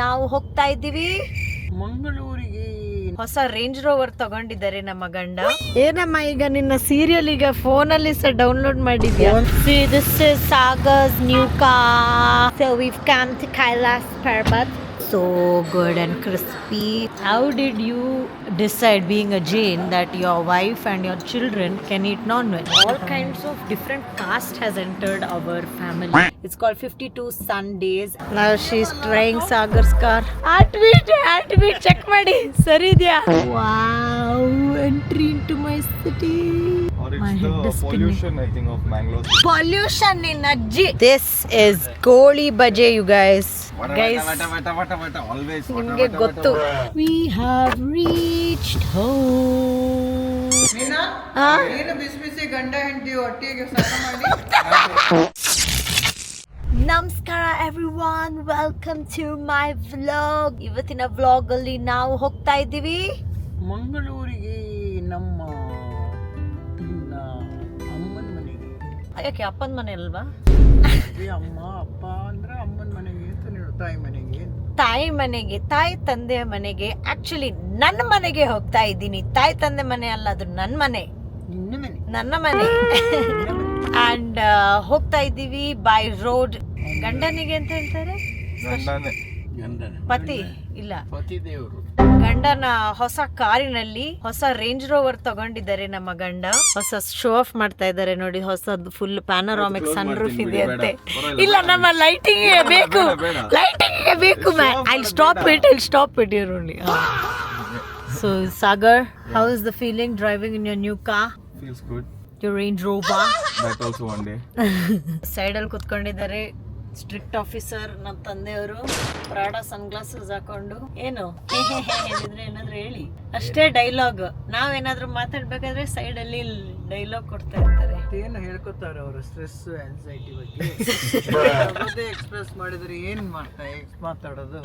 ನಾವು ಹೋಗ್ತಾ ಇದ್ದೀವಿ ಮಂಗಳೂರಿಗೆ. ಹೊಸ ರೇಂಜ್ ರೋವರ್ ತಗೊಂಡಿದ್ದಾರೆ ನಮ್ಮ ಗಂಡ. ಏನಮ್ಮ ಈಗ ನಿನ್ನ ಸೀರಿಯಲ್ ಈಗ ಫೋನ್ ಅಲ್ಲಿ ಸಹ ಡೌನ್ಲೋಡ್ ಮಾಡಿದ್ಯಾ? See, this is Sagar's new car. So we've come to Kailas Parbat. So good and crispy. How did you decide, being a Jain, that your wife and your children can eat non-veg? All kinds of different caste has entered our family. It's called 52 Sundays. Now she's trying Sagar's car. Heartbeat, check ಮಾಡಿ ಸರಿ ಇದೆಯಾ? Wow, entry into my city. Or it's the pollution, I think, of Mangalore. Pollution in Ajji. This is Goli Baje, you guys. Guys, Always. ನಿಮಗೆ ಗೊತ್ತು. We have reached home. ಏನು ಬಿಸಿ ಗಂಡ ಹೆಂಡತಿ ಒಟ್ಟಿಗೆ ಸ್ನಾನ ಮಾಡಿ. ನಮಸ್ಕಾರ everyone, welcome to my vlog. ಇವತ್ತಿನ ವ್ಲಾಗ್ ಅಲ್ಲಿ ನಾವು ಹೋಗ್ತಾ ಇದ್ದೀವಿ ಮಂಗಳೂರಿಗೆ, ನಮ್ಮ ಅಮ್ಮನ ಮನೆಗೆ. ಯಾಕೆ ಅಪ್ಪನ ಮನೆ ಅಲ್ವಾ? ಅಮ್ಮ ಅಪ್ಪ ಅಂದ್ರೆ ಅಮ್ಮನ ಮನೆಗೆ ಅಂತ ಹೇಳು, ತಾಯಿ ಮನೆಗೆ. ತಾಯಿ ಮನೆಗೆ, ತಾಯಿ ತಂದೆ ಮನೆಗೆ. ಆಕ್ಚುಲಿ ನನ್ನ ಮನೆಗೆ ಹೋಗ್ತಾ ಇದ್ದೀನಿ. ತಾಯಿ ತಂದೆ ಮನೆ ಅಲ್ಲ, ಅದು ನನ್ನ ಮನೆ, ನನ್ನ ಮನೆ. ಅಂಡ್ ಹೋಗ್ತಾ ಇದ್ದೀವಿ ಬೈ ರೋಡ್. ಗಂಡನಿಗೆ ಅಂತ ಹೇಳ್ತಾರೆ, ಪತಿ ಇಲ್ಲ, ಪತಿ ದೇವರು. ಗಂಡನ ಹೊಸ ಕಾರಿನಲ್ಲಿ ಹೊಸ ರೇಂಜ್ ರೋವರ್ ತಗೊಂಡಿದ್ದಾರೆ ನಮ್ಮ ಗಂಡ. ಹೊಸ ಶೋ ಆಫ್ ಮಾಡ್ತಾ ಇದ್ದಾರೆ ನೋಡಿ. ಹೊಸದು ಫುಲ್ ಪ್ಯಾನರಾಮಿಕ್ ಸನ್ ರೂಫ್ ಇದೆ ಅಂತೆ. ಇಲ್ಲ, ನಮ್ಮ ಲೈಟಿಂಗ್ ಬೇಕು, ಲೈಟಿಂಗ್ ಬೇಕು. I stop it here only. So Sagar, how is the feeling driving in your new car? Feels good. Your Range Rover. That also one day. Side ಅಲ್ಲಿ ಕುತ್ಕೊಂಡಿದ್ದಾರೆ strict officer ನಮ್ಮ ತಂದೆಯವರು. ಪ್ರಾಡಾ ಸನ್ ಗ್ಲಾಸಸ್ ಹಾಕೊಂಡು ಏನು ಹೇಳಿದ್ರೆ ಏನಾದ್ರು ಹೇಳಿ ಅಷ್ಟೇ ಡೈಲಾಗ್. ನಾವೇನಾದ್ರೂ ಮಾತಾಡ್ಬೇಕಾದ್ರೆ ಸೈಡ್ ಅಲ್ಲಿ ಡೈಲಾಗ್ ಕೊಡ್ತಾ ಇರ್ತಾರೆ. ಏನು ಹೇಳ್ಕೊತಾರೆ ಅವರು, ಸ್ಟ್ರೆಸ್ ಆನ್ಸೈಟಿ ಬಗ್ಗೆ ಎಕ್ಸ್ಪ್ರೆಸ್ ಮಾಡಿದ್ರೆ ಏನ್ ಮಾತಾಡೋದು.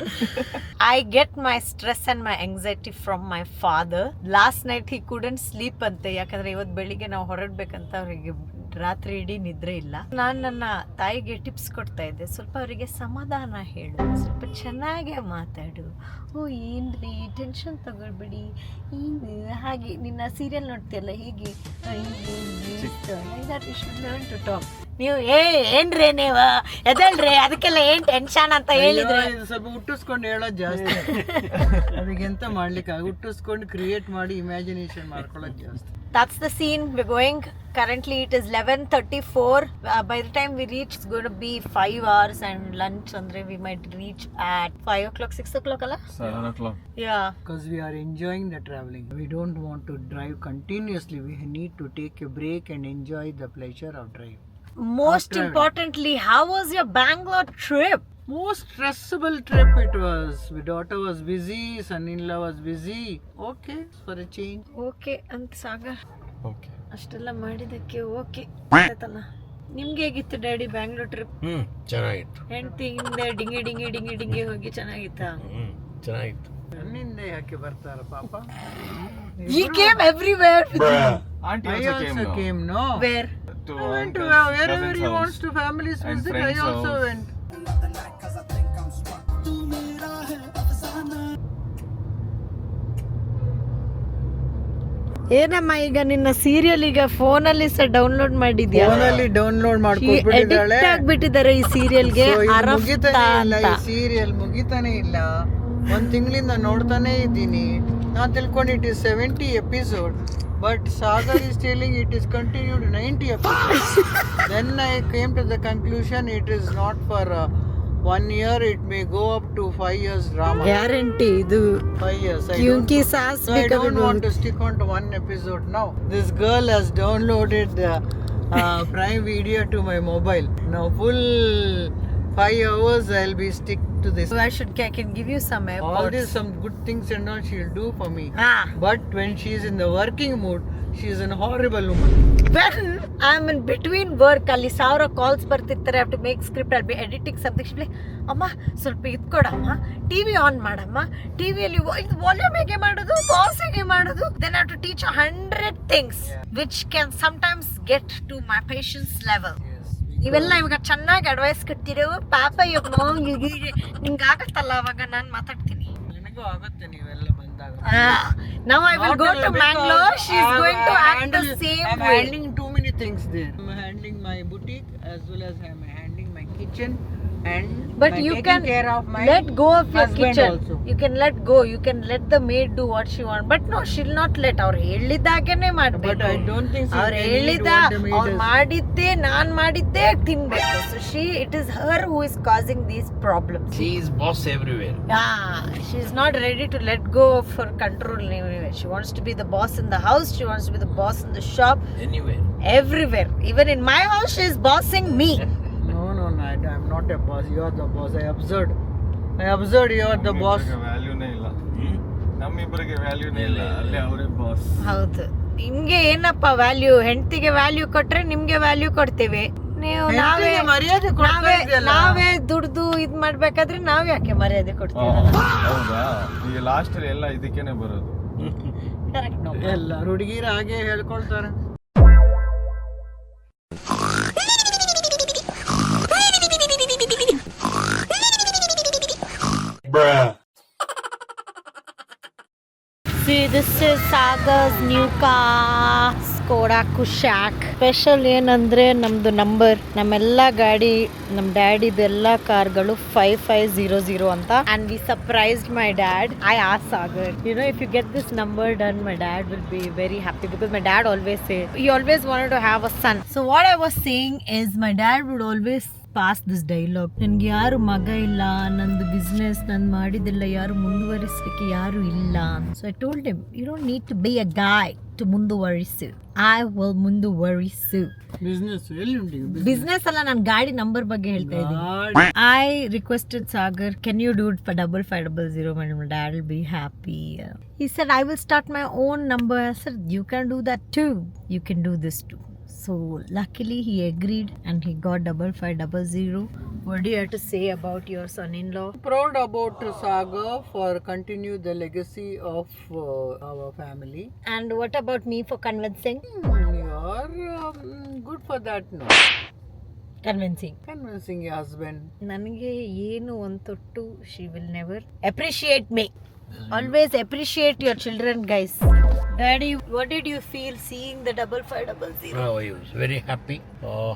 I get my stress and my anxiety from my father. Last night he couldn't sleep ಅಂತೆ. ಯಾಕಂದ್ರೆ ಇವತ್ತು ಬೆಳಿಗ್ಗೆ ನಾವು ಹೊರಡ್ಬೇಕಂತ ಅವರಿಗೆ ರಾತ್ರಿ ಇಡೀ ನಿದ್ರೆ ಇಲ್ಲ. ನಾನು ನನ್ನ ತಾಯಿಗೆ ಟಿಪ್ಸ್ ಕೊಡ್ತಾ ಇದ್ದೆ, ಸ್ವಲ್ಪ ಅವರಿಗೆ ಸಮಾಧಾನ ಹೇಳು, ಸ್ವಲ್ಪ ಚೆನ್ನಾಗೆ ಮಾತಾಡು. ಓ ಏನ್ರಿ ಟೆನ್ಷನ್ ತಗೊಳ್ಬಿಡಿ, ಏನು ಹಾಗೆ ನಿನ್ನ ಸೀರಿಯಲ್ ನೋಡ್ತೀಯಲ್ಲ ಹೀಗೆ ನೀವು ಏನ್ರಿ ನೀವು ಎದಳ್ರಿ, ಅದಕ್ಕೆಲ್ಲ ಏನ್ ಟೆನ್ಷನ್ ಅಂತ ಹೇಳಿದ್ರೆ ಸ್ವಲ್ಪ ಹುಟ್ಟಿಸ್ಕೊಂಡು ಹೇಳೋದು ಜಾಸ್ತಿ. ಅದಕ್ಕೆಂತ ಮಾಡ್ಲಿಕ್ಕೆ ಹುಟ್ಟಿಸ್ಕೊಂಡು ಕ್ರಿಯೇಟ್ ಮಾಡಿ ಇಮ್ಯಾಜಿನೇಷನ್ ಮಾಡ್ಕೊಳ್ಳೋದು ಜಾಸ್ತಿ. That's the scene we're going. Currently it is 11:34. By the time we reach, it's going to be 5 hours, and lunch andre we might reach at 5 o'clock, 6 o'clock alla? 7 o'clock. Yeah. Because we are enjoying the traveling. We don't want to drive continuously. We need to take a break and enjoy the pleasure of driving. Most importantly, how was your Bangalore trip? Most stressful trip it was. My daughter was busy, son-in-law was busy. Okay, for a change. Okay, ಅಂತ Sagar Okay. ಅಷ್ಟೆಲ್ಲ ಮಾಡಿದಕ್ಕೆ okay ಆಯ್ತಲ್ಲ. ನಿಮ್ಗೆ ಹೇಗಿತ್ತು daddy Bangalore trip? ಚೆನ್ನಾಗಿತ್ತು. ಹೆಂಡತಿ ಹಿಂದೆ dinghy dinghy dinghy dinghy ಹೋಗಿ ಚೆನ್ನಾಗಿತ್ತಾ? ಚೆನ್ನಾಗಿತ್ತು. ನನ್ನಿಂದ ಯಾಕೆ ಬರ್ತಾರ ಪಾಪ? He came everywhere with you. Auntie I also also came, no? Where? To I went to uncle's wherever cousin's he house. wants to families And visit. I friend's also house. went. ಏನಮ್ಮ ಈಗ ನಿನ್ನ serial ಈಗ phone ಅಲ್ಲಿ ಸಹ download ಮಾಡಿದ್ಯಾ? ಫೋನಲ್ಲಿ download ಮಾಡ್ಕೊಟ್ಬಿಟ್ಟಿದ್ದಾಳೆ. Addict ಆಗ್ಬಿಟ್ಟಿದ್ದಾರೆ ಈ ಸೀರಿಯಲ್ಗೆ. ಮುಗಿತಾನೆ ಇಲ್ಲ ಈ ಸೀರಿಯಲ್, ಮುಗಿತಾನೆ ಇಲ್ಲ. ಒಂದ್ ತಿಂಗಳಿಂದ ನೋಡ್ತಾನೆ ಇದ್ದೀನಿ. ನಾನು ತಿಳ್ಕೊಂಡು it is 70 episode, but Sagar is telling it is continued 90 episodes. Then I came to the conclusion it is not for 1 year, it may go up to 5 years drama. Guarantee ಇದು 5 years. ಕ್ಯೂಂಕಿ ಸಾಸ್ So I don't want to stick on to one episode now. This girl has downloaded the Prime Video to my mobile. Now full 5 hours I'll be stick to this. So I can give you some All airpods. this some good things and all she'll do for me. Ah. But when she's in the working mood, she's an horrible woman. When I'm in between work, ಅಲ್ಲಿ 1000 calls ಬರ್ತಿರ್ತಾರೆ. I have to make script, I'll be editing something. She'll be like, ಅಮ್ಮ ಸ್ವಲ್ಪ ಇದು ಕೊಡಮ್ಮ, TV on ಮಾಡಮ್ಮ, ಟಿವಿಯಲ್ಲಿ ಇದು volume ಹೇಗೆ ಮಾಡೋದು, ಪಾಸ್ ಹೇಗೆ ಮಾಡೋದು. Then I have to teach 100 things which can sometimes get to my patience level. Yes, ಇವೆಲ್ಲ ಇವಾಗ ಚೆನ್ನಾಗಿ ಅಡ್ವೈಸ್ ಕೊಡ್ತಿರೋ ಪಾಪ ಇವಾಗ ನಿಂಗೆ ಆಗತ್ತಲ್ಲ ಅವಾಗ ನಾನು ಮಾತಾಡ್ತೀನಿ. ನನಗೂ ಆಗುತ್ತೆ ನೀವೆಲ್ಲ ಬಂದಾಗ. Now I will go to Mangalore. She is going to act the same I'm way. handling too many things there. I'm handling my boutique as well as I'm handling my kitchen and But my you taking can care of my let go of your husband kitchen. also. You can let go. You can let the maid do what she wants. But no, she'll not let. ಅವ್ರು ಹೇಳಿದಾಗೇನೆ But ಮಾಡ್ಬೇಕು. I don't think so. ಅವ್ರು ಹೇಳಿದ ಅವ್ರು ಮಾಡಿದ್ದೆ ನಾನ್ ಮಾಡಿದ್ದೆ ತಿನ್ಬೇಕು. So it is her who is causing these problems. She is boss everywhere. She is not ready to let go of her control anywhere. She wants to be the boss in the house. She wants to be the boss in the shop. Anywhere. Everywhere. Even in my house, she is bossing me. No, I'm not a boss. You are the boss. I observed you are the boss. ವ್ಯಾಲ್ಯೂನೇ ಇಲ್ಲ. ನಮ್ಮಿಬ್ಬರಿಗೆ ವ್ಯಾಲ್ಯೂನೇ ಇಲ್ಲ, ಅಲ್ಲಿ ಅವರೇ boss. ಹೌದು. ನಿಮ್ಗೆ ಏನಪ್ಪ value? ಹೆಂಡತಿಗೆ value ಕೊಟ್ರೆ ನಿಮ್ಗೆ ವ್ಯಾಲ್ಯೂ ಕೊಡ್ತೇವೆ. ನೀವು ನಾವೇ ಹೆಂಡ್ತಿಗೆ ಮರ್ಯಾದೆ ಕೊಡ್ತಾ ಇದೆಯಲ್ಲ. ನಾವೇ ದುಡ್ದು ಇದ್ ಮಾಡ್ಬೇಕಾದ್ರೆ ನಾವ್ ಯಾಕೆ ಮರ್ಯಾದೆ ಕೊಡ್ತೀವಲ್ಲ? ಹೌದಾ? ಈಗ ಲಾಸ್ಟ್ ಎಲ್ಲ ಇದಕ್ಕೇನೆ ಬರೋದು. ಎಲ್ಲರೂ ಹುಡುಗಿರು ಹಾಗೆ ಹೇಳ್ಕೊಳ್ತಾರೆ. See, this is Sagar's new car, Skoda Kushaq. Special ಏನಂದ್ರೆ ನಮ್ದು ನಂಬರ್, ನಮ್ಮೆಲ್ಲ ಗಾಡಿ, ನಮ್ಮ ಡ್ಯಾಡಿದು ಎಲ್ಲ ಕಾರ್ಗಳು 5500 ಅಂತ. And we surprised my dad. I asked Sagar, if you get this number done, my dad will be very happy because my dad always said he always wanted to have a son. So what I was saying is my dad would always pass this dialogue. ನನ್ಗೆ ಯಾರು ಮಗ ಇಲ್ಲ, ನಂದು business ನಾನು ಮಾಡಿದೆಲ್ಲ ಯಾರು ಮುಂದುವರಿಸಲಿಕ್ಕೆ ಯಾರು ಇಲ್ಲ. So I told him, you don't need to be a guy to ಮುಂದುವರಿಸು. ಐ ವಿಲ್ ಮುಂದುವರಿಸು. ಬಿಸ್ನೆಸ್ ಅಲ್ಲ, ನಾನು ಗಾಡಿ ನಂಬರ್ ಬಗ್ಗೆ ಹೇಳ್ತಾ ಇದ್ದೀನಿ. I requested Sagar, can you do it for 5500? My dad will be happy. He said, I will start my own number. I said, you can do that too. You can do this too. So luckily he agreed and he got 5500. What do you have to say about your son-in-law? Proud about Sagar for continue the legacy of our family. And what about me for convincing? You are good for that, no? Convincing your husband. ನನಗೆ ಏನು ಒಂತೊಟ್ಟು, she will never appreciate me. Always appreciate your children, guys. Daddy, what did you feel seeing the 5500? Oh, I was very happy.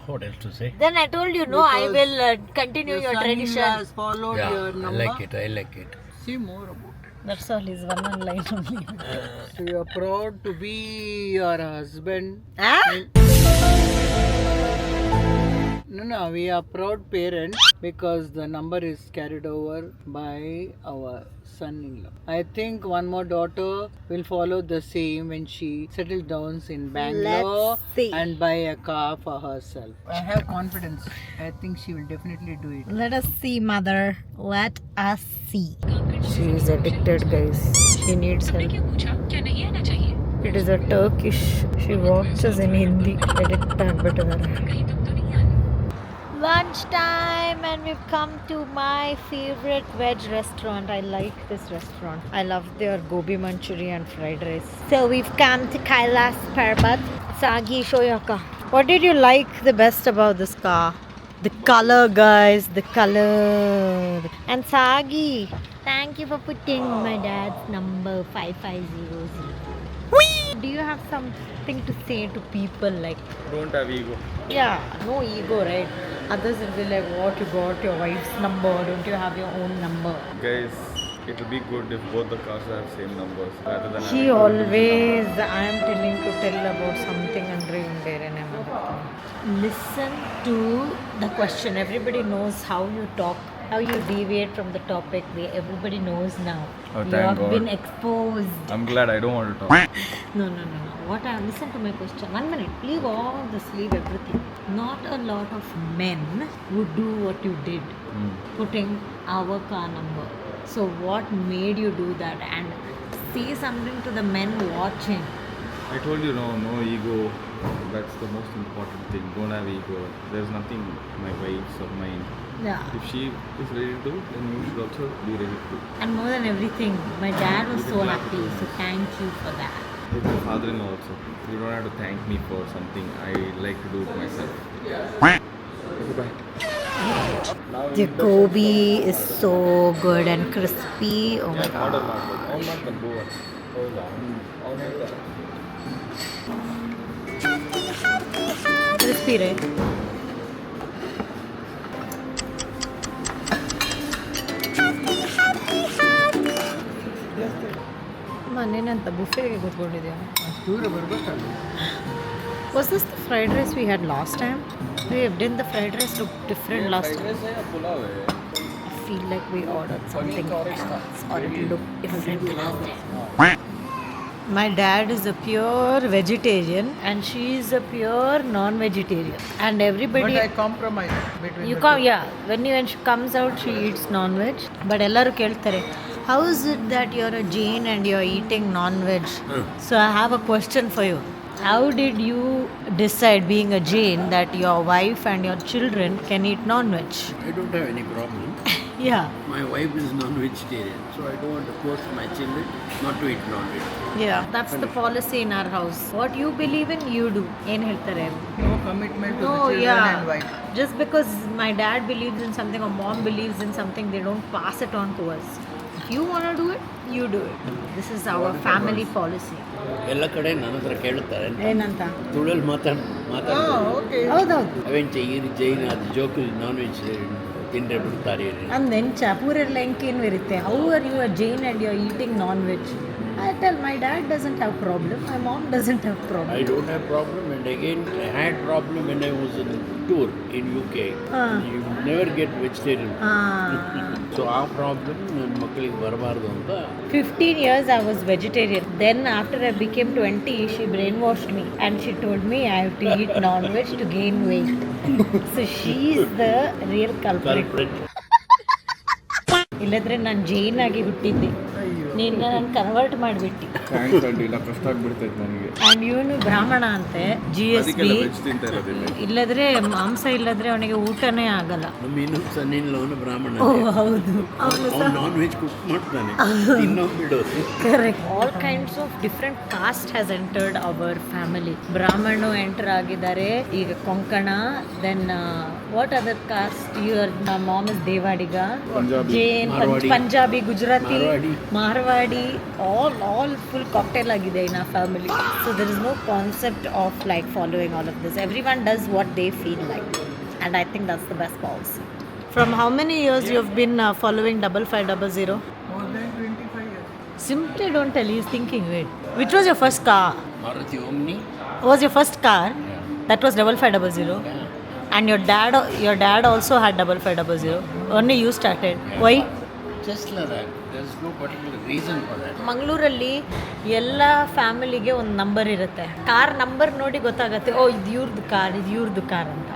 What else to say? Then I told you, no, I will continue your son-in-law tradition. has followed Yeah, your I number. like it. See more about it. That's all, is one line only. So you are proud to be your husband. No, we are proud parents because the number is carried over by our son-in-law. I think one more daughter will follow the same when she settles down in Bangalore. Let's see. And buy a car for herself. I have confidence. I think she will definitely do it. Let us see, mother. Let us see. She is addicted, guys. She needs help. It is a Turkish. She watches in Hindi. Addict. Lunch time, and we've come to my favorite veg restaurant. I like this restaurant. I love their gobi manchurian and fried rice. So we've come to Kailas Parbat. Sagi, show your car. What did you like the best about this car? The color, guys. The color. And Sagi, thank you for putting my dad's number 5500. Do you have something to say to people like? Don't have ego. Yeah, no ego, right? Others will be like, what, you got your wife's number, don't you have your own number? Guys, it will be good if both the cars have same numbers rather than He always, I am telling to tell about something and bring there and listen to the question. Everybody knows how you talk, how you deviate from the topic. Everybody knows now. Oh, You thank have God. been exposed. I'm glad I don't want to talk. No. Listen to my question. 1 minute. Leave all this, leave everything. Not a lot of men would do what you did, putting our car number. So what made you do that? And say something to the men watching. I told you, no ego. That's the most important thing. Don't have ego. There's nothing my wife's or mine. Yeah. If she is ready to do, then you should also be ready to. And more than everything, my dad was so happy. So thank you for that. With my father-in-law also. You don't have to thank me for something. I like to do it myself. Okay, bye. The gobi is so good and crispy. Oh my Order god. ಮಾಡ್ಬೋದು. ಅವ್ನು ಮಾಡ್ತಾನೆ ಭುವನ್. ಹೌದಾ? ಅವ್ನು ಹೇಳ್ತಾನೆ. Crispy, right? ಮನೇನಂತ ಬುಫೆಗೆ ಕೂತ್ಕೊಂಡಿದ್ಯಾ? ಅಷ್ಟು ದೂರ ಬರ್ಬೇಕಲ್ಲ. Was this the fried rice we had last time? Didn't the fried rice look different last time? Fried rice ಏ ಪುಲಾವೇ? I feel like we ordered something else or it looked different last time. My dad is a pure vegetarian and she is a pure non-vegetarian. And But everybody... I compromise between You the come, two. yeah. When she comes out, she eats non-veg. But ellaru keltare, how is it that you're a Jain and you're eating non-veg? So I have a question for you. How did you decide, being a Jain, that your wife and your children can eat non-veg? I don't have any problem. Yeah, My wife is non-vegetarian, so I don't want to force my children not to eat non-veg. yeah. That's the policy in our house. What you believe in, you do. ಏನು ಹೇಳ್ತಾರೆ? No commitment to No, the children yeah. and wife. Just because my dad believes in something or mom believes in something, they don't pass it on to us. If you want to do it, you do it. This is our family policy. ಎಲ್ಲ ಕಡೆ ನನ್ನ ಹತ್ರ ಕೇಳ್ತಾರೆ ಏನಂತ? ತುಳಲ್ಲಿ ಮಾತಾಡ್ತಾರೆ Okay. ಹೌದೌದು. ಅವೇನು ಜೈನ್ ಅದು ಜೋಕು ನಾನ್ ವೆಜಿಟೇರಿಯನ್ ತಿಂದ್ರೆ ಬಿಡ್ತಾರೆ ಅಂದ್ ನೆಂಚ ಪೂರೆಲ್ಲ ಹೆಂಗೇನು ಇರುತ್ತೆ. How are you a Jain and you are eating non veg? I tell my dad doesn't have problem, my mom doesn't have problem. I don't have problem, and again I had problem when I was in tour in UK. You never get vegetarian. So our problem ನನ್ನ ಮಕ್ಕಳಿಗೆ ಬರಬಾರ್ದು ಅಂತ 15 years I was vegetarian. Then after I became 20, she brainwashed me and she told me I have to eat non-veg to gain weight. So she is the real culprit. culprit. ಇಲ್ಲದ್ರೆ ನಾನು ಜೈನ್ ಆಗಿ ಹುಟ್ಟಿದ್ದೆ, ನೀನು ನಾನು convert ಮಾಡಿಬಿಟ್ಟು. Thanks aunty, ಇಲ್ಲ ಕಷ್ಟ ಆಗ್ಬಿಡ್ತೈತೆ ನನಗೆ. And ಇವನು ಬ್ರಾಹ್ಮಣ ಅಂತೆ, GSB. ಅದಕ್ಕೆಲ್ಲ ವೆಜ್ ತಿಂತಾ ಇರೋದಿಲ್ಲ. ಇಲ್ಲದ್ರೆ ಮಾಂಸ ಇಲ್ಲದ್ರೆ ಅವನಿಗೆ ಊಟನೇ ಆಗಲ್ಲ. ನಮ್ಮ ಇನ್ನೂ ಸಣ್ಣಿಲ್ಲವನು ಬ್ರಾಹ್ಮಣ ಓ ಹೌದು, ಅವನು ಅವ್ನು ನಾನ್ ವೆಜ್ ಕುಕ್ ಮಾಡ್ತಾನೆ, ತಿನ್ನೋ ಬಿಡು. Correct. All kinds of different caste has entered our family. ಬ್ರಾಹ್ಮಣು ಎಂಟರ್ ಆಗಿದ್ದಾರೆ, ಈಗ Konkana, then what other caste? Your mom is Devadiga, Punjabi, Jain, Marwadi, Punjabi, Gujarati, Marwadi. all full cocktail ಆಗಿದೆ in our family. So there is no concept of like following all of this. Everyone does what they feel like, and I think that's the best policy. From how many years you have been following 5500? More than 25 years. Simply don't tell. He's thinking. Wait, which was your first car? Maruti Omni. Was your first car? That was 5500. And your dad also had 5500. Only you started. Why? Just like that. There's no particular reason for that. ಮಂಗಳೂರಲ್ಲಿ ಎಲ್ಲ ಫ್ಯಾಮಿಲಿಗೆ ಒಂದು number ಇರುತ್ತೆ. Car number ನೋಡಿ ಗೊತ್ತಾಗುತ್ತೆ, ಓ ಇದು ಇವ್ರದ್ದು car ಅಂತ.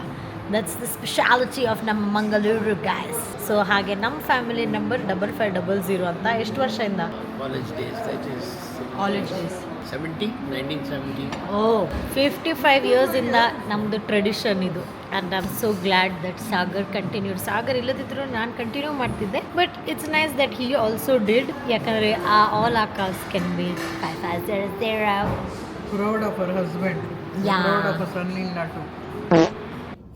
ದಟ್ಸ್ ದ ಸ್ಪೆಷಾಲಿಟಿ ಆಫ್ ನಮ್ಮ ಮಂಗಳೂರು ಗೈಸ್. ಸೊ ಹಾಗೆ ನಮ್ಮ ಫ್ಯಾಮಿಲಿ ನಂಬರ್ 5500 ಅಂತ. ಎಷ್ಟು ವರ್ಷದಿಂದ? College days, that is college days. 1970. Oh 55 years ಇಂದ ನಮ್ಮದು ಟ್ರೆಡಿಷನ್ ಇದು. And I am so glad that Sagar continued. Sagar ಇಲ್ಲದಿದ್ದರೂ ನಾನು ಕಂಟಿನ್ಯೂ ಮಾಡ್ತಿದ್ದೆ, but it's nice that he also did. ಯಾಕಂದರೆ all are cars can be 5500. Proud of her husband. Yeah. Proud of her son-in-law too.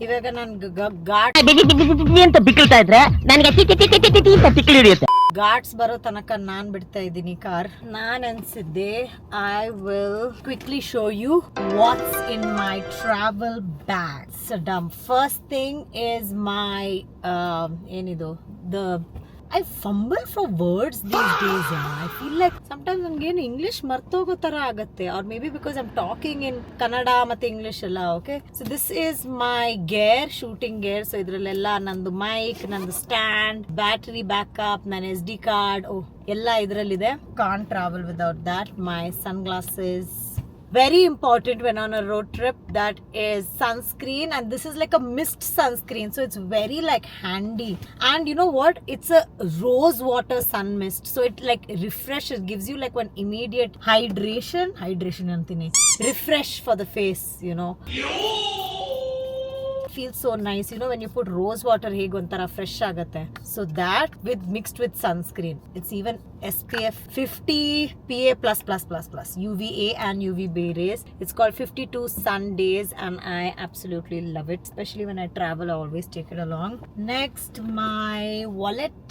ಇವಾಗ ನಾನು ಘಾಟ್ ಅಂತ ಬಿಕ್ಕಳ್ತಾ ಇದ್ರೆ ನನಗೆ ಅಂತ ತಿಕ್ಲಿ ಹಿಡಿಯುತ್ತೆ. ಘಾಟ್ಸ್ ಬರೋ ತನಕ ನಾನ್ ಬಿಡ್ತಾ ಇದ್ದೀನಿ ಕಾರ್. ನಾನ್ ಅನ್ಸಿದ್ದೆ I will quickly show you what's in my travel bag. First thing is my ಏನಿದು I fumble for words these days. I feel like sometimes ನನಗೇನು ಇಂಗ್ಲಿಷ್ ಮರ್ತೋಗೋ ಥರ ಆಗುತ್ತೆ, or maybe because I'm talking in Kannada ಮತ್ತು English ಎಲ್ಲ. Okay, so this is my gear, shooting gear. So ಇದರಲ್ಲೆಲ್ಲ ನಂದು mic, ನಂದು ಸ್ಟ್ಯಾಂಡ್, ಬ್ಯಾಟರಿ ಬ್ಯಾಕಪ್, ನನ್ನ SD ಕಾರ್ಡ್, ಎಲ್ಲ ಇದರಲ್ಲಿದೆ. Can't travel without that. My sunglasses, very important when on a road trip. That is sunscreen, and this is like a mist sunscreen, so it's very like handy. And you know what, it's a rose water sun mist, so it like refreshes, gives you like one immediate hydration antine, refresh for the face, you know. feels so nice. You know when you put rose water ಹೇಗೆ ಒಂಥರ fresh ಆಗುತ್ತೆ. So that with mixed with sunscreen. It's even SPF 50 PA++++, UVA and UVB rays. It's called 52 sun days and I absolutely love it. Especially when I travel, I always take it along. Next, my wallet.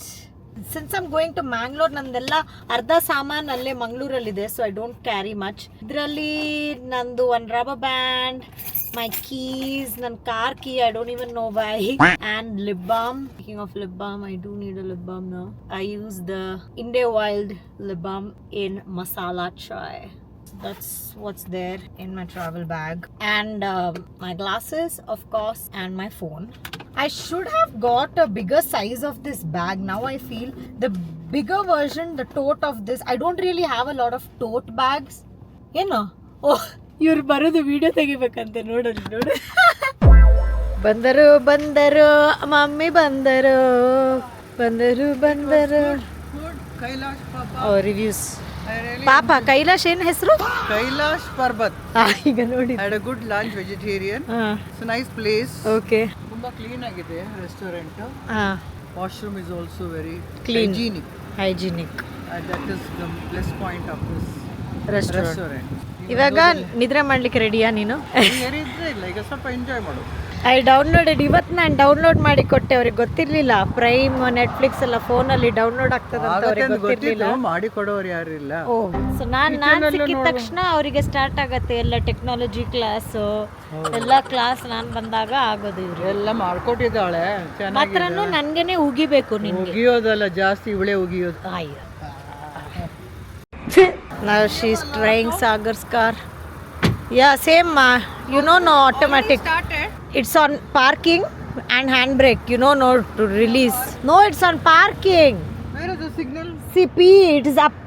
Since I'm going to Mangalore, ನಂದೆಲ್ಲ ಅರ್ಧ ಸಾಮಾನು ಅಲ್ಲೇ ಮಂಗಳೂರಲ್ಲಿದೆ, so I don't carry much. ಇದರಲ್ಲಿ ನಂದು ಒಂದು rubber band, my keys, ನನ್ನ car key, I don't even know why, and lip balm. Speaking of lip balm, I do need a lip balm now. I use the India Wild lip balm in masala chai. That's what's there in my travel bag. And my glasses, of course, and my phone. I should have got a bigger size of this bag. Now I feel the bigger version, the tote of this. I don't really have a lot of tote bags. ಏನು? Oh, ಇವ್ರು ಬರೋದು video ತೆಗಿಬೇಕಂತೆ, ನೋಡ್ರಿ. ಬಂದರು mummy ಬಂದರು. ಕೈಲಾಶ್ ಪಾಪ. Reviews ಪಾಪ ಕೈಲಾಶ್ ಏನ್ ಹೆಸರು? ಕೈಲಾಶ್ ಪರ್ಬತ್. ಈಗ ನೋಡಿ. Had a good lunch, vegetarian. It's a nice place. Okay. ತುಂಬಾ ಕ್ಲೀನ್ ಆಗಿದೆ restaurant. Washroom is also very Clean. hygienic. Hygienic That is the plus point of this restaurant. ಇವಾಗ ನಿದ್ರೆ ಮಾಡ್ಲಿಕ್ಕೆ ರೆಡಿಯಾ ನೀನು? ಏನಿದ್ರೆ ಇಲ್ಲ, ಈಗ ಸ್ವಲ್ಪ ಎಂಜಾಯ್ ಮಾಡು. I downloaded. ಇವತ್ತು ನಾನು ಡೌನ್ಲೋಡ್ ಮಾಡಿ ಕೊಟ್ಟೆ, ಅವ್ರಿಗೆ ಗೊತ್ತಿರ್ಲಿಲ್ಲ. ಪ್ರೈಮ್, ನೆಟ್ಫ್ಲಿಕ್ಸ್ ಎಲ್ಲ ಫೋನಲ್ಲಿ ಡೌನ್ಲೋಡ್ ಆಗ್ತದೆ ಅಂತ ಅವ್ರಿಗೆ ಗೊತ್ತಿರ್ಲಿಲ್ಲ. ಮಾಡಿ ಕೊಡೋರು ಯಾರು ಇಲ್ಲ. ಸೊ ನಾನು ಸಿಕ್ಕಿದ ತಕ್ಷಣ ಅವರಿಗೆ ಸ್ಟಾರ್ಟ್ ಆಗತ್ತೆ ಎಲ್ಲ ಟೆಕ್ನಾಲಜಿ ಕ್ಲಾಸು, ಎಲ್ಲ ಕ್ಲಾಸ್ ನಾನು ಬಂದಾಗ ಆಗೋದು. ಇವ್ರು ಎಲ್ಲ ಮಾಡ್ಕೊಟ್ಟಿದ್ದಾಳೆ, ಮಾತ್ರನು ನನ್ಗೆನೆ ಉಗಿಬೇಕು. ನಿನ್ಗೆ ಉಗಿಯೋದಲ್ಲ ಜಾಸ್ತಿ, ಇವಳೆ ಉಗಿಯೋದು. ಅಯ್ಯೋ. Now she's trying Sagar's car. Yeah, same. You know, no automatic. It's on parking and handbrake. You know, no to release. No, it's on parking. Where is the signal? See, P, it is up.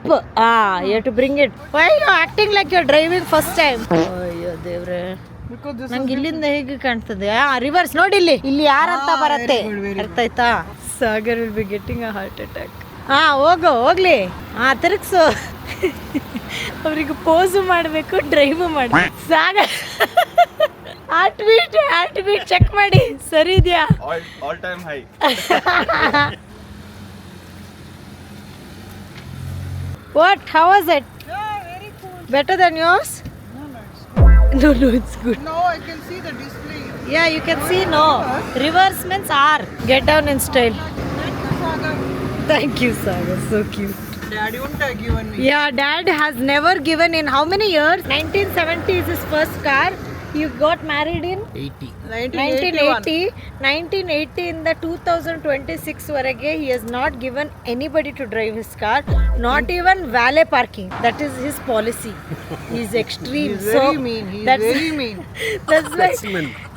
You have to bring it. Why are you acting like you're driving first time? ಅಯ್ಯೋ ದೇವ್ರೆ, ನಂಗೆ ಇಲ್ಲಿಂದ ಹೇಗೆ ಕಾಣ್ತದೆ? Reverse ನೋಡಿ, ಇಲ್ಲಿ ಯಾರಂತ ಬರತ್ತೆ, ಅರ್ಥ ಆಯ್ತಾ? Sagar will be getting a heart attack. ಹೋಗ್ಲಿ. ತಿರುಗ್ಸು. ಅವ್ರಿಗೆ ಪೋಸು ಮಾಡಬೇಕು, ಡ್ರೈವ್ ಮಾಡಬೇಕು. ಸಾಗರ್ ಹಾರ್ಟ್ ಬೀಟ್ ಚೆಕ್ ಮಾಡಿ, ಸರಿ ಇದೆಯಾ? all time high. What? How was it? Yeah, very cool. Better than yours? No, it's good. No, I can see the display. Yeah, you can see. No, reverse means R. Get down in style. Thank you, Sagar. So cute. Daddy won't have given me. Yeah, Dad has never given in how many years? 1970 is his first car. You got married in 1980. 1980 in the 2026 ವರೆಗೆ he has not given anybody to drive his car, not even valet parking. That is his policy. He is extreme. He's very mean. He's very mean. That's why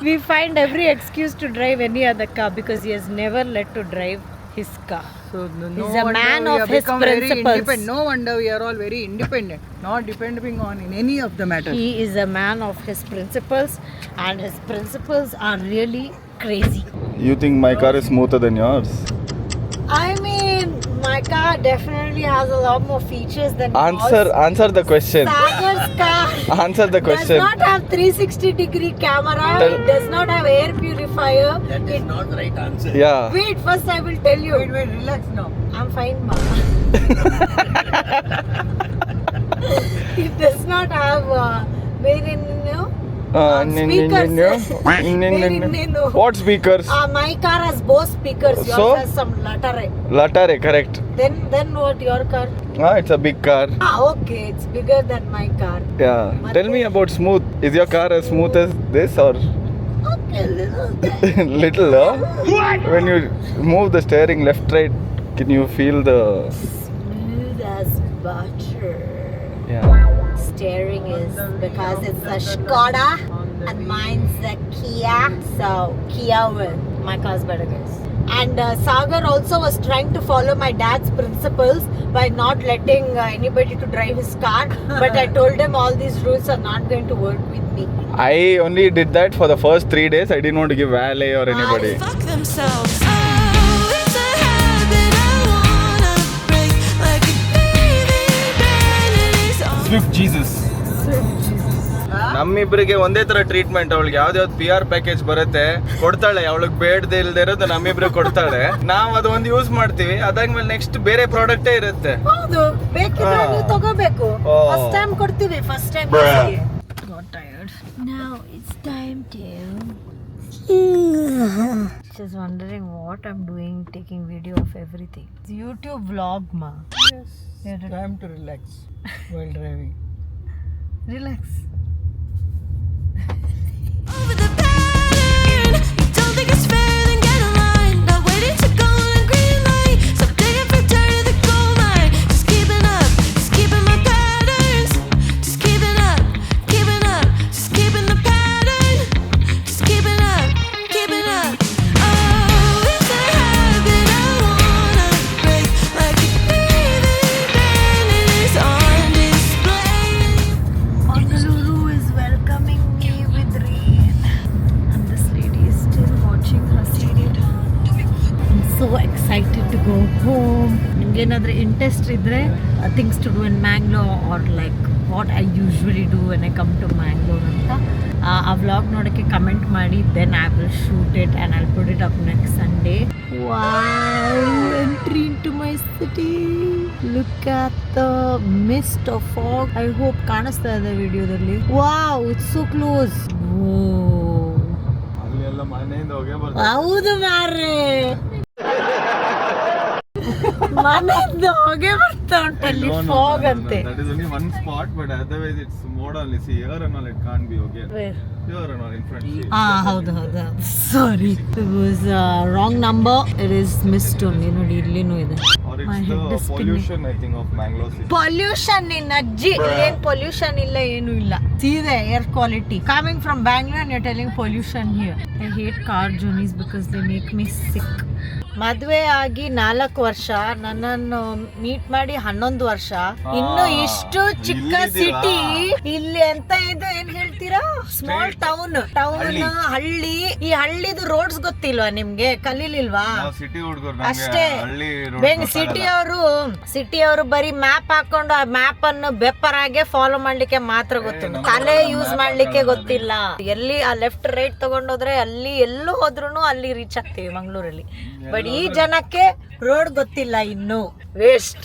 we find every excuse to drive any other car because he has never let to drive his car. So He's a man of his principles. No wonder we are all very independent, not depending on in any of the matters. He is a man of his principles, and his principles are really crazy. You think my car is smoother than yours? I mean, my car definitely has a lot more features than yours. Answer the question. Sagar's car Answer the does question. not have 360-degree camera. It does not have air purifier. That is not the right answer. Yeah. Wait, first I will tell you. Wait, relax now. I'm fine, ma. It does not have speakers. What speakers? My car has Bose speakers. Yours So? has some Latare. Latare, correct. Then what your car? It's a big car. Okay, it's bigger than my car. Yeah. Tell me about smooth. Is your car as smooth as this or Okay, little bit. little? When you move the steering left, right, can you feel the? Smooth as butter. Yeah. Steering is because it's a Skoda and mine's a Kia. So Kia win. My car's better, guys. And Sagar also was trying to follow my dad's principles by not letting anybody to drive his car. But I told him all these rules are not going to work with me. I only did that for the first 3 days. I didn't want to give valet or anybody. Fuck themselves. Oh, it's a habit I wanna break, like a baby bed and it's all. Swift Jesus. ನಮ್ಮಿಬ್ರಿಗೆ ಒಂದೇ ತರ treatment. ಅವಳಿಗೆ ಯಾವ್ದಾವ್ದು PR package ಬರುತ್ತೆ ಕೊಡ್ತಾಳೆ, ಅವಳಿಗೆ ಬೇಡದೇ ಇಲ್ದೇ ಇರೋದು ನಮ್ಮಿಬ್ರಿಗೆ ಕೊಡ್ತಾಳೆ. ನಾವ್ ಅದು ಒಂದು ಯೂಸ್ ಮಾಡ್ತೀವಿ, ಅದಾದ್ಮೇಲೆ ನೆಕ್ಸ್ಟ್ ಬೇರೆ ಪ್ರಾಡಕ್ಟೇ ಇರುತ್ತೆ. ಹೌದು, ಬೇಕಿದ್ರೆ ಹಾ. ನೀವು ತಗೋಬೇಕು. ಓ. ಫಸ್ಟ್ ಟೈಮ್ ಕೊಡ್ತೀವಿ, first time. Got tired. Now it's time to. Just wondering what I'm doing, taking video of everything. It's YouTube vlog, ma. Yes. Yeah, Time to relax while driving. Relax. Over the pattern. You don't think it's fair, then get in line. Not waiting to go on green light. So digging for dirt in the gold mine. Just keeping up, just keeping my patterns. Just keeping up, keeping up, just keeping the pattern. Just keeping up, keeping up. Oh, it's a habit I wanna break. Like a breathing band, it is on display. Honolulu is welcoming me with rain, and this lady is still watching her serial. I'm so excited to go home. ನಿಮ್ಗೆ ಏನಾದರೂ interest ಇದ್ರೆ things to do in Mangalore or like what I usually do when I come to Mangalore ಅಂತ ಆ vlog ನೋಡೋಕ್ಕೆ comment ಮಾಡಿ. Then I will shoot it and I put it up next Sunday. Wow, entry into my city. Look at the mist of fog. I hope ಕಾಣಿಸ್ತಾ ಇದೆ ವಿಡಿಯೋದಲ್ಲಿ. Wow, it's so close. ಅಲ್ಲಿ ಎಲ್ಲ ಮನೆಯಿಂದ ಹೋಗೇ ಹೌದು ಮಾರ್ರೆ, ಮನೆಯಿಂದ ಹೊಗೆ ಬರ್ತಾ ಉಂಟಲ್ಲಿ, ಫಾಗ್ ಅಂತೆ. That is only one spot, but otherwise it's more only. See, here and all it can't be okay. Here and all in front. See. ಹೌದು ಹೌದು, sorry, it was wrong number. It is missed only. ನೋಡಿ, ಇಲ್ಲಿನೂ ಇದೆ. Or My it's head the is spinning. pollution, I think, of Mangalore city. Pollution in ಅಜ್ಜಿ, ಏನ್ pollution ಇಲ್ಲ, ಏನು ಇಲ್ಲ. ಸೀದೆ air quality. Coming from Bangalore and you are telling pollution here. I hate car journeys because they make me sick. ಮದುವೆ ಆಗಿ 4 ವರ್ಷ, ನನ್ನನ್ನು ಮೀಟ್ ಮಾಡಿ 11 ವರ್ಷ. ಇನ್ನು ಇಷ್ಟು ಚಿಕ್ಕ ಸಿಟಿ, ಇಲ್ಲಿ ಎಂತ ಇದು ಏನ್ ಹೇಳ್ತೀರಾ, ಸ್ಮಾಲ್ ಟೌನ್. ಹಳ್ಳಿ. ಈ ಹಳ್ಳಿದು ರೋಡ್ಸ್ ಗೊತ್ತಿಲ್ವಾ ನಿಮ್ಗೆ? ಕಲೀಲಿಲ್ವಾ? ನಾವು ಸಿಟಿ ಹುಡುಗರು, ಅಷ್ಟೇ. ಸಿಟಿಯವರು ಬರೀ ಮ್ಯಾಪ್ ಹಾಕೊಂಡು ಆ ಮ್ಯಾಪ್ ಅನ್ನು ಬೆಪ್ಪರಾಗೆ ಫಾಲೋ ಮಾಡ್ಲಿಕ್ಕೆ ಮಾತ್ರ ಗೊತ್ತು. ತಲೆ ಯೂಸ್ ಮಾಡ್ಲಿಕ್ಕೆ ಗೊತ್ತಿಲ್ಲ. ಎಲ್ಲಿ ಆ ಲೆಫ್ಟ್ ರೈಟ್ ತಗೊಂಡೋದ್ರೆ ಅಲ್ಲಿ ಎಲ್ಲೂ ಹೋದ್ರು ಅಲ್ಲಿ ರೀಚ್ ಆಗ್ತೀವಿ ಮಂಗಳೂರಲ್ಲಿ. ಬಟ್ ಈ ಜನಕ್ಕೆ ರೋಡ್ ಗೊತ್ತಿಲ್ಲ ಇನ್ನು. ವೇಸ್ಟ್.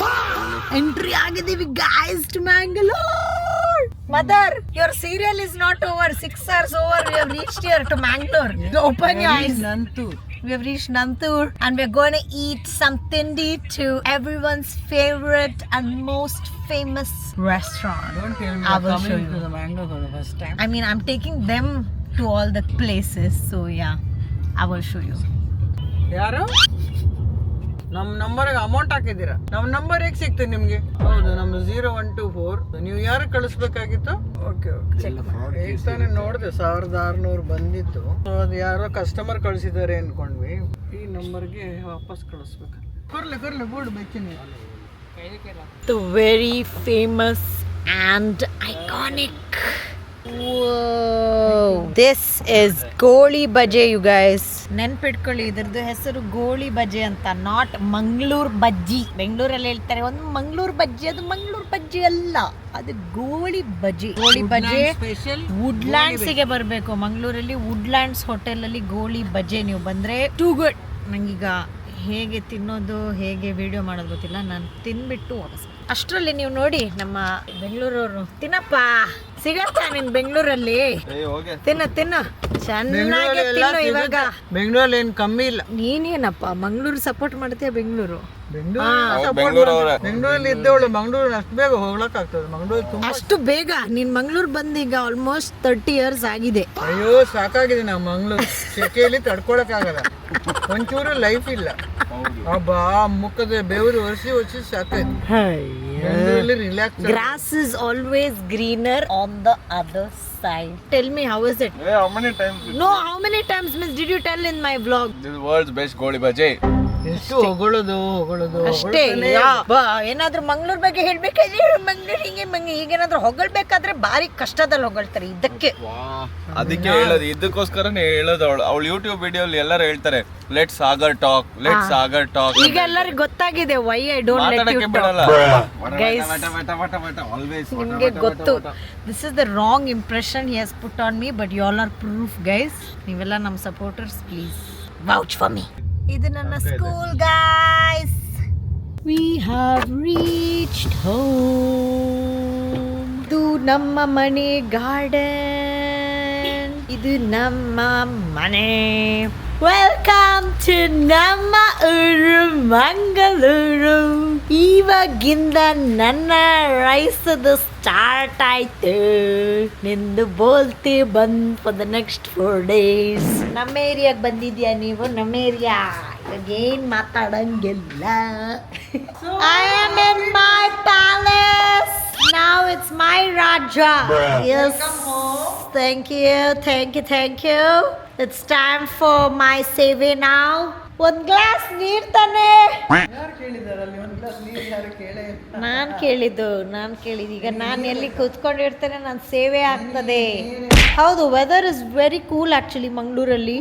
ಎಂಟ್ರಿ ಆಗಿದ್ದೀವಿ guys to Mangalore. Mother, your serial is not over. 6 hours over. We have reached here to Mangalore. Open your eyes. Nantur. We have reached Nantur and we're going to eat some tindi to everyone's favorite and most famous restaurant. Don't tell me I you're will show coming you. to the Mangalore for the first time. I mean, I'm taking them to all the places, so yeah, I will show you. ಯಾರು ನಮ್ಮ ನಂಬರ್ಗೆ amount ಹಾಕಿದ್ದೀರಾ? ನಮ್ಮ number ಹೇಗೆ ಸಿಕ್ತು ನಿಮ್ಗೆ? ಹೌದು, ನಮ್ದು 0124. ನೀವು ಯಾರು ಕಳಿಸ್ಬೇಕಾಗಿತ್ತು? ಓಕೆ ಈಗ ತಾನೇ ನೋಡಿದೆ 1600 ಬಂದಿತ್ತು. ಸೊ ಅದು ಯಾರೋ ಕಸ್ಟಮರ್ ಕಳಿಸಿದ್ದಾರೆ ಅನ್ಕೊಂಡ್ವಿ. ಈ ನಂಬರ್ಗೆ ವಾಪಸ್ ಕಳಿಸ್ಬೇಕು. ಕರ್ಲೆ ಬೋರ್ಡ್ ಬೇಕಿನಿ. The very famous and iconic. Whoa, this is Goli Baje, you guys. ನೆನ್ಪಿಟ್ಕೊಳ್ಳಿ, ಇದ್ರದ್ದು ಹೆಸರು ಗೋಳಿ ಬಜೆ ಅಂತ, ನಾಟ್ ಮಂಗಳೂರು ಬಜ್ಜಿ. ಬೆಂಗಳೂರಲ್ಲಿ ಹೇಳ್ತಾರೆ ಒಂದು ಮಂಗಳೂರು ಬಜ್ಜಿ, ಅದು ಮಂಗಳೂರು ಬಜ್ಜಿ ಅಲ್ಲ, ಅದು ಗೋಳಿ ಬಜೆ. ಗೋಳಿ ಬಜೆ ವುಡ್ಲ್ಯಾಂಡ್ಸ್ ಗೆ ಬರಬೇಕು. ಮಂಗಳೂರಲ್ಲಿ ವುಡ್ಲ್ಯಾಂಡ್ಸ್ ಹೋಟೆಲ್ ಅಲ್ಲಿ ಗೋಳಿ ಬಜೆ ನೀವು ಬಂದ್ರೆ ಟೂ ಗುಡ್. ನಂಗೀಗ ಹೇಗೆ ತಿನ್ನೋದು, ಹೇಗೆ ವಿಡಿಯೋ ಮಾಡೋದು ಗೊತ್ತಿಲ್ಲ. ನಾನು ತಿನ್ಬಿಟ್ಟು ವಾಪಸ್. ಅಷ್ಟರಲ್ಲಿ ನೀವು ನೋಡಿ, ನಮ್ಮ ಬೆಂಗಳೂರವರು ತಿನ್ನಪ್ಪ, ಸಿಗತ್ತಾ ನಿನ್ ಬೆಂಗಳೂರಲ್ಲಿ? ತಿನ್ನ ಚೆನ್ನಾಗಿ ತಿನ್ನು. ಇವಾಗ ಬೆಂಗಳೂರಲ್ಲಿ ಏನು ಕಮ್ಮಿ ಇಲ್ಲ. ನೀನೇನಪ್ಪ ಮಂಗಳೂರು ಸಪೋರ್ಟ್ ಮಾಡ್ತೀಯ? ಬೆಂಗಳೂರಲ್ಲಿ ಇದ್ದವಳು ಮಂಗಳೂರು ಅಷ್ಟು ಬೇಗ ಹೋಗ್ಲಕ್ ಆಗ್ತದೆ? ಮಂಗಳೂರು ತುಂಬಾ ಅಷ್ಟು ಬೇಗ? ನೀನ್ ಮಂಗಳೂರು ಬಂದೀಗ ಆಲ್ಮೋಸ್ಟ್ 30 years ಆಗಿದೆ. ಅಯ್ಯೋ ಸಾಕಾಗಿದೆ. ನಾವು ಮಂಗಳೂರು ಸೆಕೆಯಲ್ಲಿ ತಡ್ಕೊಳಕ್ ಆಗಲ್ಲ, ಒಂಚೂರು ಲೈಫ್ ಇಲ್ಲ. ಅಬ್ಬಾ, ಮುಖದ ಬೆವರು ಒರೆಸಿ ಸಾಕಾಯ್ತು. ಬೆಂಗಳೂರಲ್ಲಿ relax. Grass is always greener on the other side. Tell me, how is it? How many times? No, how many times, miss, did you tell in my vlog? This is world's best goli bhaji. ಎಷ್ಟು ಹೊಗಳೋದು ಅಷ್ಟೇ. ಏನಾದ್ರೂ ಮಂಗ್ಳೂರ್ ಬಗ್ಗೆ ಹೇಳ್ಬೇಕಾದ್ರೆ ಮಂಗ್ಳೂರ್ ಈಗೇನಾದ್ರೂ ಹೊಗಳ್ಬೇಕಾದ್ರೆ ಬಾರಿ ಕಷ್ಟದಲ್ಲಿ ಹೊಗಳ್ತಾರೆ ಇದಕ್ಕೆ. ಅದಕ್ಕೆ ಹೇಳೋದು, ಇದಕ್ಕೋಸ್ಕರನೇ ಹೇಳೋದು. ಅವಳು ಯೂಟ್ಯೂಬ್ ವಿಡಿಯೋಲಿ ಎಲ್ಲರೂ ಹೇಳ್ತಾರೆ ಲೆಟ್ ಸಾಗರ್ ಟಾಕ್. ಈಗ ಎಲ್ಲರಿಗೂ ಗೊತ್ತಾಗಿದೆ why I don't let you ಮಾತಾಡಕ್ಕೆ ಬಿಡಲ್ಲ. ಗೈಸ್ ನಿಮ್ಗೆ ಗೊತ್ತು, this is the wrong impression he has put on me, but you all are proof guys. ನೀವೆಲ್ಲ ನಮ್ಮ supporters, please vouch for me. ಇದು ನನ್ನ school guys. We have reached home. ಇದು ನಮ್ಮ ಮನೆ ಗಾರ್ಡನ್, ಇದು ನಮ್ಮ ಮನೆ. ವೆಲ್ಕಮ್ ಟು ನಮ್ಮ ಊರು ಮಂಗಳೂರು. ಇವಾಗಿಂದ ನನ್ನ ರೈಸದು ಸ್ಟಾರ್ಟ್ ಆಯ್ತು. ನಿಂದು ಬೋಲ್ತಿ ಬಂದ್ ಫಾರ್ ದ ನೆಕ್ಸ್ಟ್ 4 days. ನಮ್ಮ ಏರಿಯಾಗೆ ಬಂದಿದ್ಯಾ ನೀವು? ನಮ್ಮ ಏರಿಯಾ ಇವಾಗ ಏನ್ ಮಾತಾಡಂಗಿಲ್ಲ. I am in my palace. Now it's my Raja. Yes. Thank you. It's time for my save now. ಒಂದ್ ಗ್ಲಾಸ್ ನೀರ್ ತಾನೆ. ಯಾರು ಕೇಳಿದಾರಲ್ಲಿ ಒಂದು ಗ್ಲಾಸ್ ನೀರು? ಯಾರು ಕೇಳೇ ಇಲ್ಲ. ನಾನ್ ಕೇಳಿದ್ದು. ಈಗ ನಾನು ಎಲ್ಲಿ ಕೂತ್ಕೊಂಡಿರ್ತೇನೆ, ನನ್ನ ಸೇವೆ ಆಗ್ತದೆ. ಹೌದು, weather is very cool actually. ಮಂಗಳೂರಲ್ಲಿ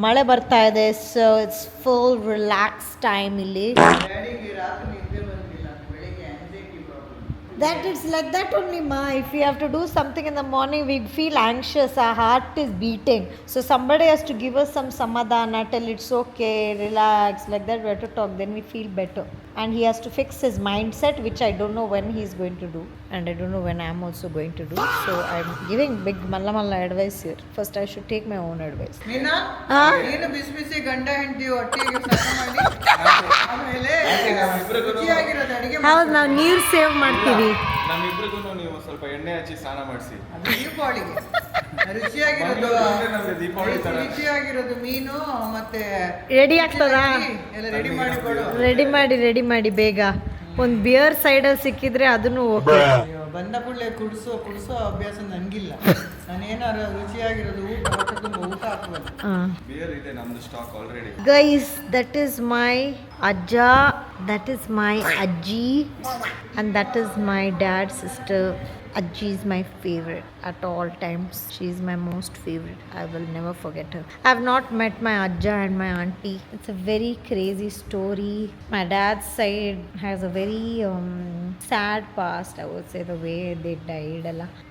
ಮಳೆ ಬರ್ತಾ ಇದೆ, so it's full relax time ಇಲ್ಲಿ. ಡ್ಯಾಡಿಗೆ ರಾತ್ರಿ ನಿದ್ದೆ ಬಂದಿಲ್ಲ, ಬೆಳಿಗ್ಗೆ anxiety problem. That it's like that only, ma. If we have to do something in the morning, we feel anxious. Our heart is beating. So somebody has to give us some samadhana, tell it's okay, relax, like that. We have to talk. Then we feel better. And he has to fix his mindset, which I don't know when he's going to do, and I don't know when I'm also going to do. So I'm giving big malla advice here. First, I should take my own advice. ಮೀನಾ, ನೀನು ಬಿಸಿ ಗಂಡ ಹೆಂಡತಿ ಒಟ್ಟಿಗೆ ಸ್ನಾನ ಮಾಡಿ ಆಮೇಲೆ ರುಚಿಯಾಗಿರೋದು ಅಡಿಗೆ ಹೌದು, ನಾವು ನೀರು ಸೇವ್ ಮಾಡ್ತೀವಿ. ನಮ್ಮಿಬ್ರಿಗೂ ನೀವು ಸ್ವಲ್ಪ ಎಣ್ಣೆ ಹಚ್ಚಿ ಸ್ನಾನ ಮಾಡಿಸಿ. ಅದು ದೀಪಾವಳಿಗೆ ರುಚಿಯಾಗಿರೋದು. ನಮ್ಗೆ ದೀಪಾವಳಿ ತರ ರುಚಿಯಾಗಿರೋದು ಮೀನು ಮತ್ತೆ ರೆಡಿ ಆಗ್ತದಾ? ಎಲ್ಲ ರೆಡಿ ಮಾಡಿ ಕೊಡು. ರೆಡಿ ಮಾಡಿ ಬೇಗ. ಒಂದು ಬಿಯರ್ ಸೈಡಲ್ಲಿ ಸಿಕ್ಕಿದ್ರೆ ಅದನ್ನು ಓಕೆ. ಅಯ್ಯೋ, ಬಂದ ಕೂಡಲೇ ಕುಡಿಸೋ ಅಭ್ಯಾಸ ನನಗಿಲ್ಲ. ನಾನೇನಾರು ರುಚಿಯಾಗಿರೋದು ಹೊಟ್ಟೆ ತುಂಬ ಊಟ ಹಾಕುವುದು. ಬಿಯರ್ ಇದೆ ನಮ್ದು stock already. Guys, that is my ಅಜ್ಜ, ದಟ್ ಈಸ್ ಮೈ ಅಜ್ಜಿ, and that is my dad's sister. Ajji is my favorite at all times. She is my most favorite. I will never forget her. I have not met my Ajja and my auntie. It's a very crazy story. My dad's side has a very sad past, I would say, the way they died.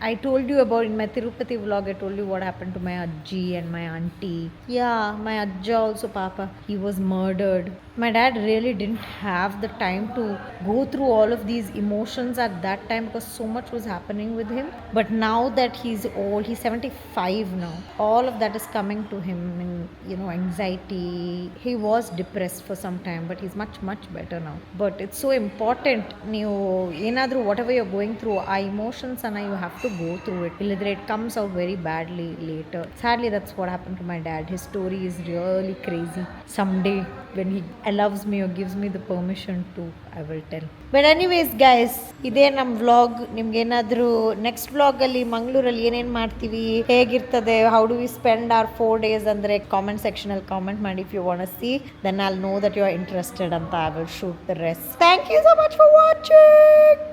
I told you about in my Tirupati vlog, I told you what happened to my Ajji and my auntie. Yeah, my Ajja also, Papa, he was murdered. My dad really didn't have the time to go through all of these emotions at that time because so much was happening with him. But now that he's old, he's 75 now, all of that is coming to him in, anxiety. He was depressed for some time, but he's much better now. But it's so important, whatever you're going through, our emotions, and you have to go through it. It comes out very badly later. Sadly, that's what happened to my dad. His story is really crazy. Someday when he loves me or gives me the permission to, I will tell. But anyways guys, ಇದೇ ನಮ್ಮ vlog. ನಿಮ್ಗೆ ಏನಾದರೂ next ವ್ಲಾಗಲ್ಲಿ ಮಂಗಳೂರಲ್ಲಿ ಏನೇನು ಮಾಡ್ತೀವಿ, ಹೇಗಿರ್ತದೆ, how do we spend our 4 days ಅಂದರೆ ಕಾಮೆಂಟ್ ಸೆಕ್ಷನಲ್ಲಿ ಕಾಮೆಂಟ್ ಮಾಡಿ. If you want to see, then I'll know that you are interested ಅಂತ. I will shoot the rest. Thank you so much for watching.